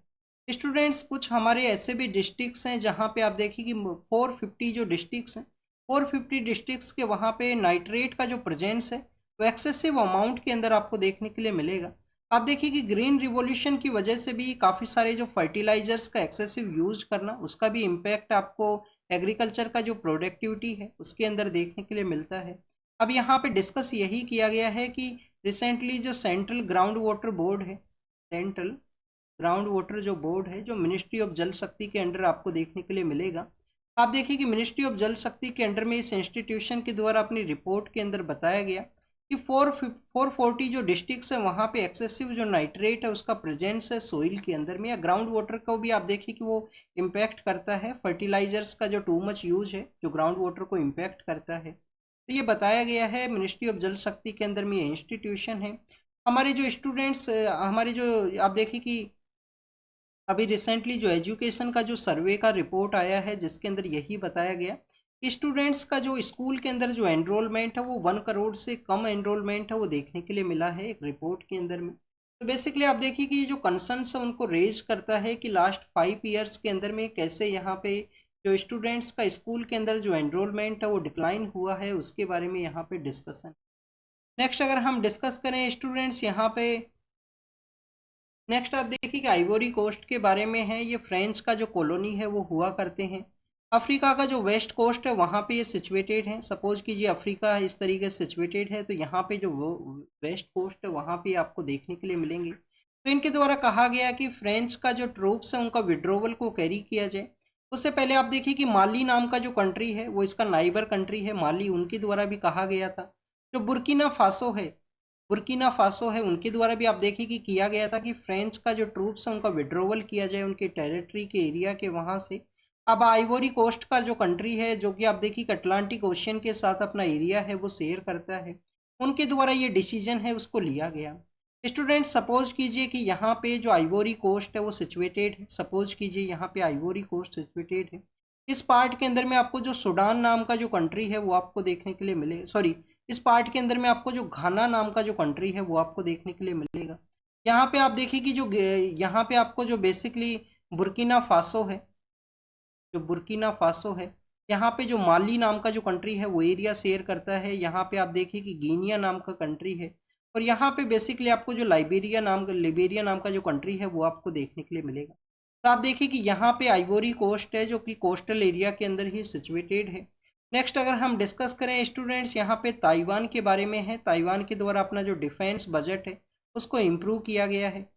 स्टूडेंट्स, कुछ हमारे ऐसे भी डिस्ट्रिक्ट्स हैं जहाँ पे आप देखिए कि 450 जो डिस्ट्रिक्ट्स हैं, 450 डिस्ट्रिक्ट्स के वहाँ पे नाइट्रेट का जो प्रेजेंस है वो एक्सेसिव अमाउंट के अंदर आपको देखने के लिए मिलेगा। आप देखिए कि ग्रीन रिवॉल्यूशन की वजह से भी काफ़ी सारे जो फर्टिलाइजर्स का एक्सेसिव यूज करना, उसका भी इम्पैक्ट आपको एग्रीकल्चर का जो प्रोडक्टिविटी है उसके अंदर देखने के लिए मिलता है। अब यहाँ पे डिस्कस यही किया गया है कि रिसेंटली जो सेंट्रल ग्राउंड वाटर बोर्ड है, सेंट्रल ग्राउंड वाटर जो बोर्ड है, जो मिनिस्ट्री ऑफ जल शक्ति के अंडर आपको देखने के लिए मिलेगा। आप देखिए कि मिनिस्ट्री ऑफ जल शक्ति के अंडर में इस इंस्टीट्यूशन के द्वारा अपनी रिपोर्ट के अंदर बताया गया कि 440 जो डिस्ट्रिक्ट्स हैं वहाँ पे एक्सेसिव जो नाइट्रेट है उसका प्रेजेंस है सोइल के अंदर में, या ग्राउंड वाटर को भी आप देखिए कि वो इम्पैक्ट करता है। फर्टिलाइजर्स का जो टू मच यूज है जो ग्राउंड वाटर को इम्पैक्ट करता है, तो ये बताया गया है मिनिस्ट्री ऑफ जल शक्ति के अंदर में ये इंस्टीट्यूशन है। हमारे जो स्टूडेंट्स, हमारे जो आप देखिए कि अभी रिसेंटली जो एजुकेशन का जो सर्वे का रिपोर्ट आया है जिसके अंदर यही बताया गया कि स्टूडेंट्स का जो स्कूल के अंदर जो एनरोलमेंट है वो 1 करोड़ से कम एनरोलमेंट है वो देखने के लिए मिला है एक रिपोर्ट के अंदर में। तो बेसिकली आप देखिए कि ये जो कंसर्न्स है उनको रेज करता है कि लास्ट 5 ईयर्स के अंदर में कैसे यहाँ पे जो स्टूडेंट्स का स्कूल के अंदर जो एनरोलमेंट है वो डिक्लाइन हुआ है, उसके बारे में यहाँ पे डिस्कशन। नेक्स्ट अगर हम डिस्कस करें स्टूडेंट्स यहाँ पे, नेक्स्ट आप देखिए कि आइवोरी कोस्ट के बारे में है। ये फ्रेंच का जो कॉलोनी है वो हुआ करते हैं। अफ्रीका का जो वेस्ट कोस्ट है वहाँ पे ये सिचुएटेड है। सपोज कीजिए अफ्रीका इस तरीके से सिचुएटेड है, तो यहाँ पे जो वो वेस्ट कोस्ट है वहाँ पे आपको देखने के लिए मिलेंगे। तो इनके द्वारा कहा गया कि फ्रेंच का जो ट्रूप्स है उनका विड्रोवल को कैरी किया जाए। उससे पहले आप देखिए कि माली नाम का जो कंट्री है वो इसका नाइबर कंट्री है माली, उनके द्वारा भी कहा गया था। जो बुर्किना फासो है उनके द्वारा भी आप देखिए कि किया गया था कि फ्रेंच का जो ट्रूप्स है उनका विड्रोवल किया जाए उनके टेरिटरी के एरिया के वहाँ से। अब आइवोरी कोस्ट का जो कंट्री है जो कि आप देखिए अटलांटिक ओशियन के साथ अपना एरिया है वो शेयर करता है, उनके द्वारा ये डिसीजन है उसको लिया गया। स्टूडेंट सपोज कीजिए कि यहाँ पे जो आइवोरी कोस्ट है वो सिचुएटेड है। सपोज कीजिए यहाँ पे आइवोरी कोस्ट सिचुएटेड है। इस पार्ट के अंदर में आपको जो सूडान नाम का जो कंट्री है वो आपको देखने के लिए मिले, सॉरी, इस पार्ट के अंदर में आपको जो घाना नाम का जो कंट्री है वो आपको देखने के लिए मिलेगा। यहाँ पे आप देखिए कि जो यहाँ पे आपको जो बेसिकली बुर्किना फासो है, जो बुर्किना फासो है, यहाँ पे जो माली नाम का जो कंट्री है वो एरिया शेयर करता है। यहाँ पे आप देखिए कि गिनिया नाम का कंट्री है, और यहाँ पे बेसिकली आपको जो लिबेरिया नाम का जो कंट्री है वो आपको देखने के लिए मिलेगा। तो आप देखिए कि यहाँ पे आइवोरी कोस्ट है जो कि कोस्टल एरिया के अंदर ही सिचुएटेड है। नेक्स्ट अगर हम डिस्कस करें स्टूडेंट्स यहाँ पे ताइवान के बारे में है। ताइवान के द्वारा अपना जो डिफेंस बजट है उसको इम्प्रूव किया गया है।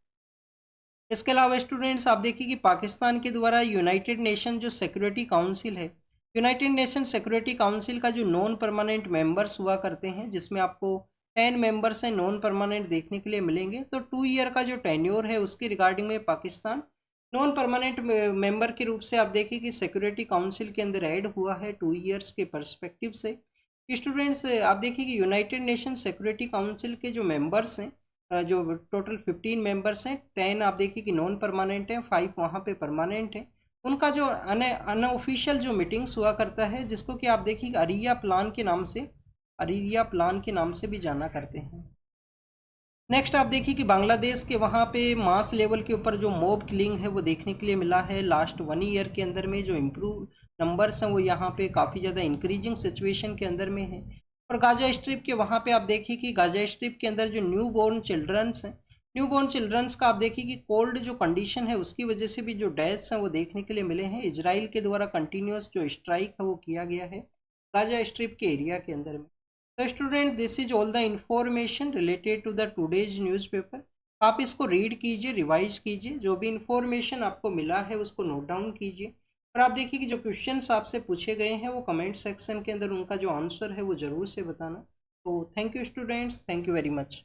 इसके अलावा स्टूडेंट्स आप देखिए कि पाकिस्तान के द्वारा यूनाइटेड नेशन जो सिक्योरिटी काउंसिल है, यूनाइटेड नेशन सिक्योरिटी काउंसिल का जो नॉन परमानेंट मेंबर्स हुआ करते हैं, जिसमें आपको 10 मेंबर्स हैं नॉन परमानेंट देखने के लिए मिलेंगे। तो 2 ईयर का जो टेन्योर है उसके रिगार्डिंग में पाकिस्तान नॉन परमानेंट मेंबर के रूप से आप देखिए कि सिक्योरिटी काउंसिल के अंदर ऐड हुआ है 2 ईयर्स के पर्सपेक्टिव से। स्टूडेंट्स आप देखिए कि यूनाइटेड नेशन सिक्योरिटी काउंसिल के जो मेंबर्स हैं, जो टोटल 15 मेंबर्स हैं, 10 आप देखिए कि नॉन परमानेंट हैं, 5 वहाँ पे परमानेंट हैं। उनका जो अनऑफिशियल जो मीटिंग्स हुआ करता है जिसको कि आप देखिए अरिया प्लान के नाम से भी जाना करते हैं। नेक्स्ट आप देखिए कि बांग्लादेश के वहाँ पे मास लेवल के ऊपर जो मॉब किलिंग है वो देखने के लिए मिला है लास्ट 1 ईयर के अंदर में। जो इम्प्रूव नंबर्स हैं वो यहाँ पे काफ़ी ज़्यादा इंक्रीजिंग सिचुएशन के अंदर में है। और गाजा स्ट्रिप के वहाँ पे आप देखिए कि गाजा स्ट्रिप के अंदर जो न्यू बोर्न चिल्ड्रंस हैं, न्यू बोर्न चिल्ड्रंस का आप देखिए कि कोल्ड जो कंडीशन है उसकी वजह से भी जो डेथ्स हैं वो देखने के लिए मिले हैं। इजराइल के द्वारा कंटिन्यूस जो स्ट्राइक है वो किया गया है गाजा स्ट्रिप के एरिया के अंदर में। तो student this is all the information related to the today's newspaper. आप इसको रीड कीजिए, रिवाइज कीजिए, जो भी इंफॉर्मेशन आपको मिला है उसको नोट डाउन कीजिए। और आप देखिए कि जो क्वेश्चंस आपसे पूछे गए हैं वो कमेंट सेक्शन के अंदर उनका जो आंसर है वो ज़रूर से बताना। तो thank you students, thank you very much.